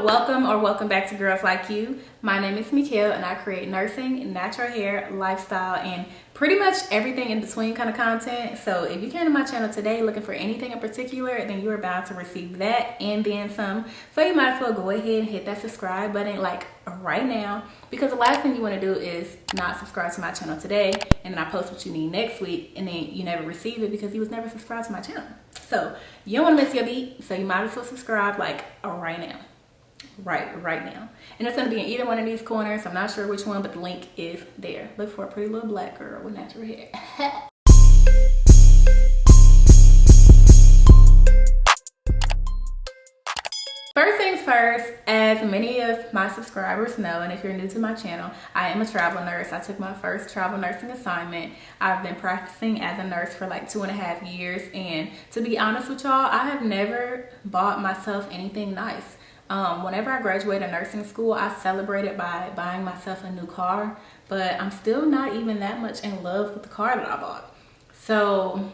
y'all, welcome back to Girls Like You. My name is Mikhail and I create nursing, natural hair, lifestyle, and pretty much everything in between kind of content. So if you came to my channel today looking for anything in particular, then you are bound to receive that and then some. So you might as well go ahead and hit that subscribe button like right now, because the last thing you want to do is not subscribe to my channel today and then I post what you need next week and then you never receive it because you was never subscribed to my channel. So you don't want to miss your beat, so you might as well subscribe like right now. Right now. And it's going to be in either one of these corners. I'm not sure which one, but the link is there. Look for a pretty little black girl with natural hair. First things first, as many of my subscribers know, and if you're new to my channel, I am a travel nurse. I took my first travel nursing assignment. I've been practicing as a nurse for like 2.5 years, and to be honest with y'all, I have never bought myself anything nice. Whenever I graduated nursing school, I celebrated by buying myself a new car, but I'm still not even that much in love with the car that I bought. So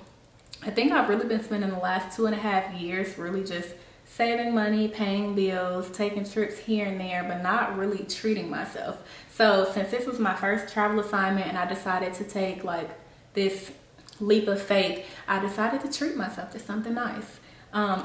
I think I've really been spending the last 2.5 years really just saving money, paying bills, taking trips here and there, but not really treating myself. So since this was my first travel assignment and I decided to take like this leap of faith, I decided to treat myself to something nice.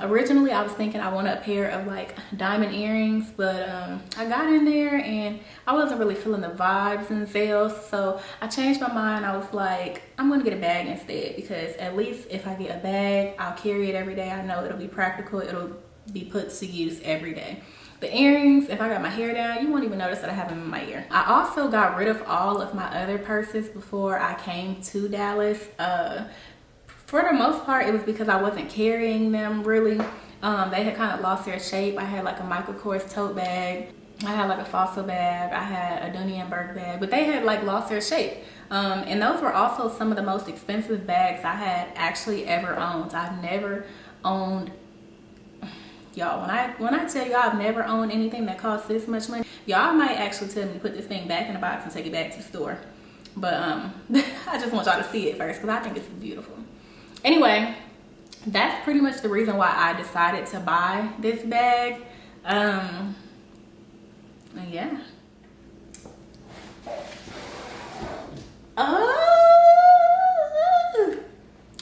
Originally I was thinking I wanted a pair of like diamond earrings, but I got in there and I wasn't really feeling the vibes in sales, so I changed my mind. I was like, I'm gonna get a bag instead, because at least if I get a bag, I'll carry it every day. I know it'll be practical, it'll be put to use every day. The earrings, if I got my hair down, you won't even notice that I have them in my ear. I also got rid of all of my other purses before I came to Dallas. For the most part, it was because I wasn't carrying them really. They had kind of lost their shape. I had like a Michael Kors tote bag. I had like a fossil bag. I had a Dooney & Burke bag, but they had like lost their shape. And those were also some of the most expensive bags I had actually ever owned. I've never owned, y'all, when I tell y'all I've never owned anything that costs this much money, y'all might actually tell me to put this thing back in the box and take it back to the store. But I just want y'all to see it first because I think it's beautiful. Anyway, that's pretty much the reason why I decided to buy this bag. Yeah.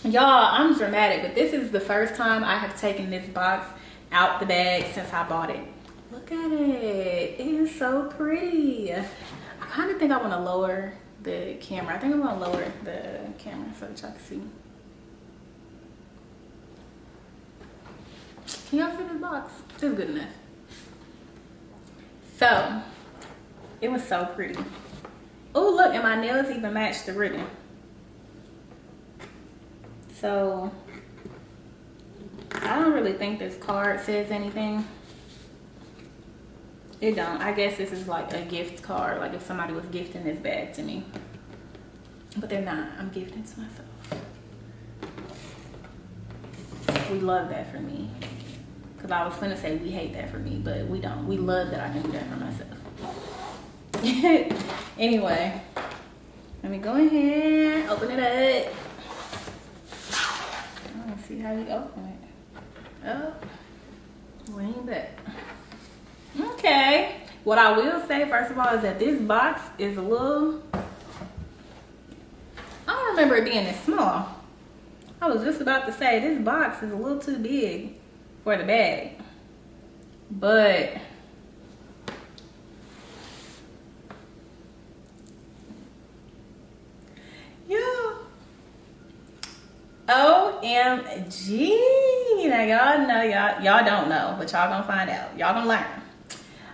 Y'all, I'm dramatic, but this is the first time I have taken this box out the bag since I bought it. Look at it. It is so pretty. I kind of think I want to lower the camera. I think I'm going to lower the camera so that y'all can see. Can y'all see this box? It's good enough. So, it was so pretty. Oh, look, and my nails even matched the ribbon. So, I don't really think this card says anything. It don't. I guess this is like a gift card, like if somebody was gifting this bag to me. But they're not. I'm gifting to myself. We love that for me. Because I was gonna say we hate that for me, but we don't. We love that I can do that for myself. Anyway, let me go ahead, open it up. I want to see how you open it. Oh, lean back. Okay. What I will say, first of all, is that this box is a little, I don't remember it being this small. I was just about to say, this box is a little too big for the bag, but yeah, OMG. Now y'all know, y'all don't know, but y'all gonna find out. Y'all gonna learn.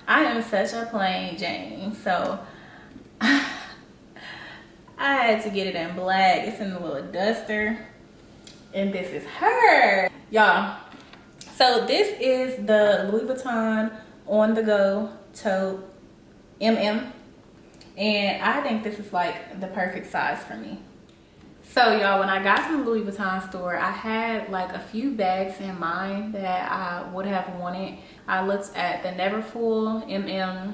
I am such a plain Jane, so I had to get it in black. It's in the little duster, and this is her, y'all. So this is the Louis Vuitton OnTheGo tote MM, and I think this is like the perfect size for me. So y'all, when I got to the Louis Vuitton store, I had like a few bags in mind that I would have wanted. I looked at the Neverfull MM,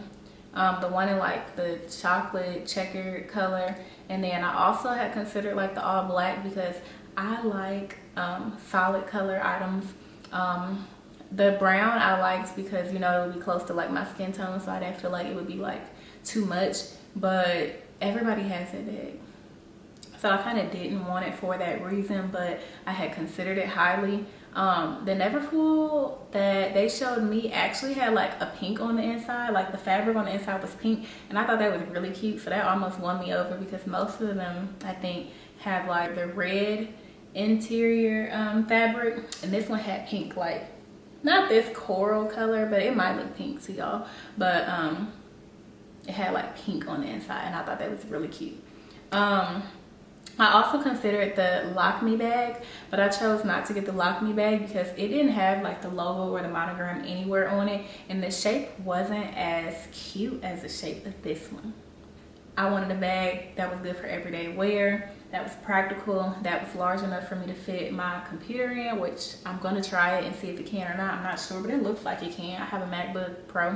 the one in like the chocolate checkered color, and then I also had considered like the all black because I like solid color items. The brown I liked because, you know, it would be close to like my skin tone, so I didn't feel like it would be like too much. But everybody has that bag, so I kind of didn't want it for that reason, but I had considered it highly. The Neverfull that they showed me actually had like a pink on the inside, like the fabric on the inside was pink, and I thought that was really cute, so that almost won me over because most of them I think have like the red interior fabric, and this one had pink, like not this coral color, but it might look pink to y'all, but it had like pink on the inside, and I thought that was really cute. I also considered the Lock Me bag, but I chose not to get the Lock Me bag because it didn't have like the logo or the monogram anywhere on it, and the shape wasn't as cute as the shape of this one. I wanted a bag that was good for everyday wear, that was practical, that was large enough for me to fit my computer in, which I'm gonna try it and see if it can or not. I'm not sure, but it looks like it can. I have a MacBook Pro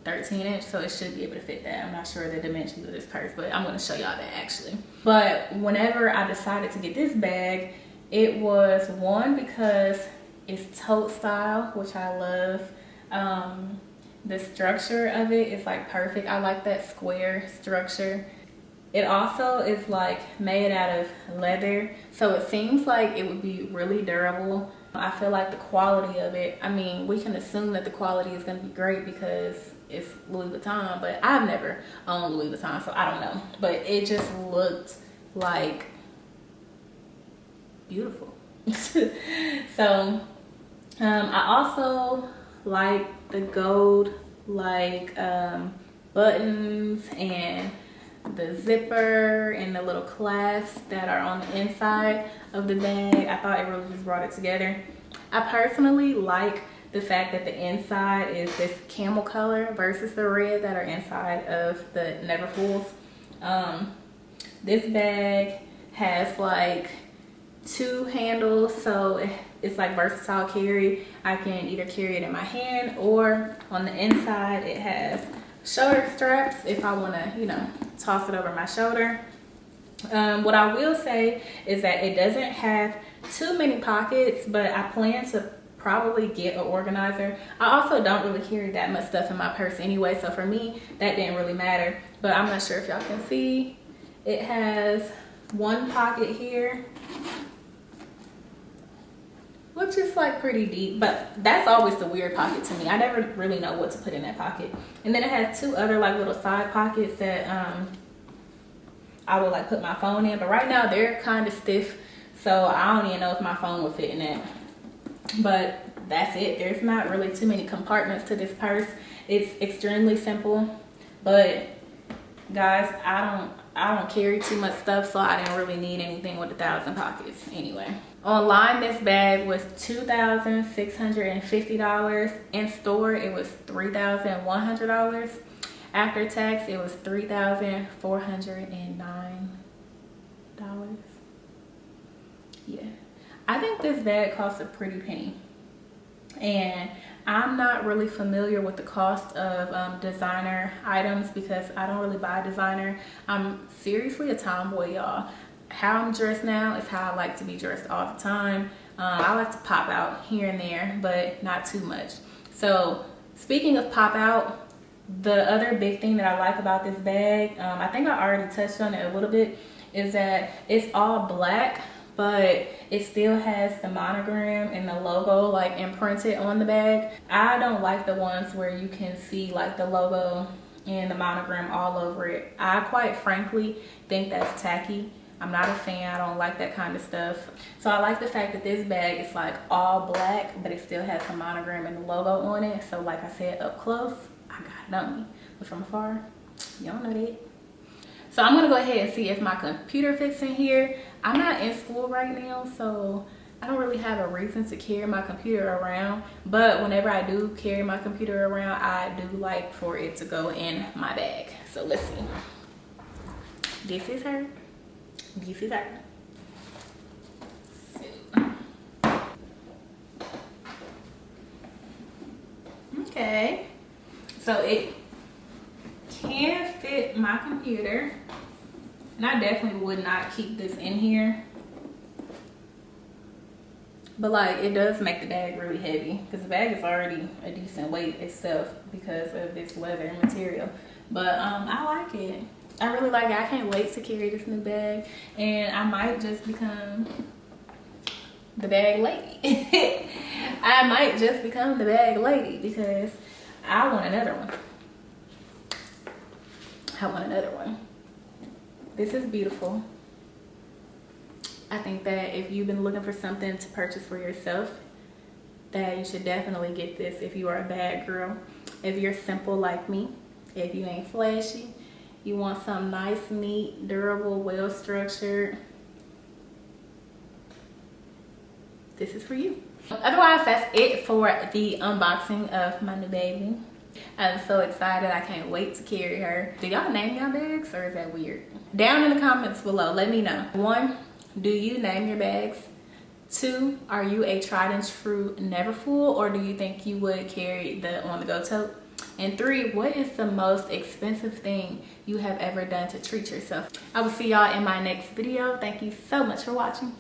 13-inch, so it should be able to fit that. I'm not sure the dimensions of this purse, but I'm going to show y'all that actually. But whenever I decided to get this bag, it was one because it's tote style, which I love. The structure of it is like perfect. I like that square structure. It also is like made out of leather, so it seems like it would be really durable. I feel like the quality of it, I mean, we can assume that the quality is going to be great because it's Louis Vuitton, but I've never owned Louis Vuitton, so I don't know. But it just looked like beautiful. So I also like the gold like buttons and the zipper and the little clasps that are on the inside of the bag. I thought it really just brought it together. I personally like the fact that the inside is this camel color versus the red that are inside of the Neverfulls. This bag has like 2 handles, so it's like versatile carry. I can either carry it in my hand, or on the inside it has shoulder straps if I want to, you know, toss it over my shoulder. What I will say is that it doesn't have too many pockets, but I plan to probably get an organizer. I also don't really carry that much stuff in my purse anyway, so for me that didn't really matter. But I'm not sure if y'all can see, it has 1 pocket here, which is like pretty deep, but that's always the weird pocket to me. I never really know what to put in that pocket. And then it has 2 other like little side pockets that I would like put my phone in, but right now they're kind of stiff, so I don't even know if my phone would fit in that. But that's it. There's not really too many compartments to this purse. It's extremely simple, but guys, I don't carry too much stuff, so I didn't really need anything with 1,000 pockets anyway. Online, this bag was $2,650. In store, it was $3,100. After tax, it was $3,409. Yeah, I think this bag costs a pretty penny, and I'm not really familiar with the cost of designer items because I don't really buy designer. I'm seriously a tomboy, y'all. How I'm dressed now is how I like to be dressed all the time. I like to pop out here and there, but not too much. So speaking of pop out, the other big thing that I like about this bag, I think I already touched on it a little bit, is that it's all black, but it still has the monogram and the logo like imprinted on the bag. I don't like the ones where you can see like the logo and the monogram all over it. I quite frankly think that's tacky. I'm not a fan. I don't like that kind of stuff. So I like the fact that this bag is like all black, but it still has the monogram and the logo on it. So like I said, up close, I got it on me. But from afar, you don't know that. So I'm gonna go ahead and see if my computer fits in here. I'm not in school right now, so I don't really have a reason to carry my computer around. But whenever I do carry my computer around, I do like for it to go in my bag. So let's see. This is her. This is her. Okay. So it can fit my computer, and I definitely would not keep this in here. But like, it does make the bag really heavy because the bag is already a decent weight itself because of this leather material. But I like it. I really like it. I can't wait to carry this new bag, and I might just become the bag lady. I might just become the bag lady because I want another one. I want another one. This is beautiful. I think that if you've been looking for something to purchase for yourself, that you should definitely get this if you are a bag girl. If you're simple like me, if you ain't flashy, you want something nice, neat, durable, well structured, this is for you. Otherwise, that's it for the unboxing of my new baby. I'm so excited. I can't wait to carry her. Do y'all name your bags, or is that weird? Down in the comments below, let me know. 1, do you name your bags? 2, are you a tried and true never fool, or do you think you would carry the on-the-go tote? And 3, what is the most expensive thing you have ever done to treat yourself? I will see y'all in my next video. Thank you so much for watching.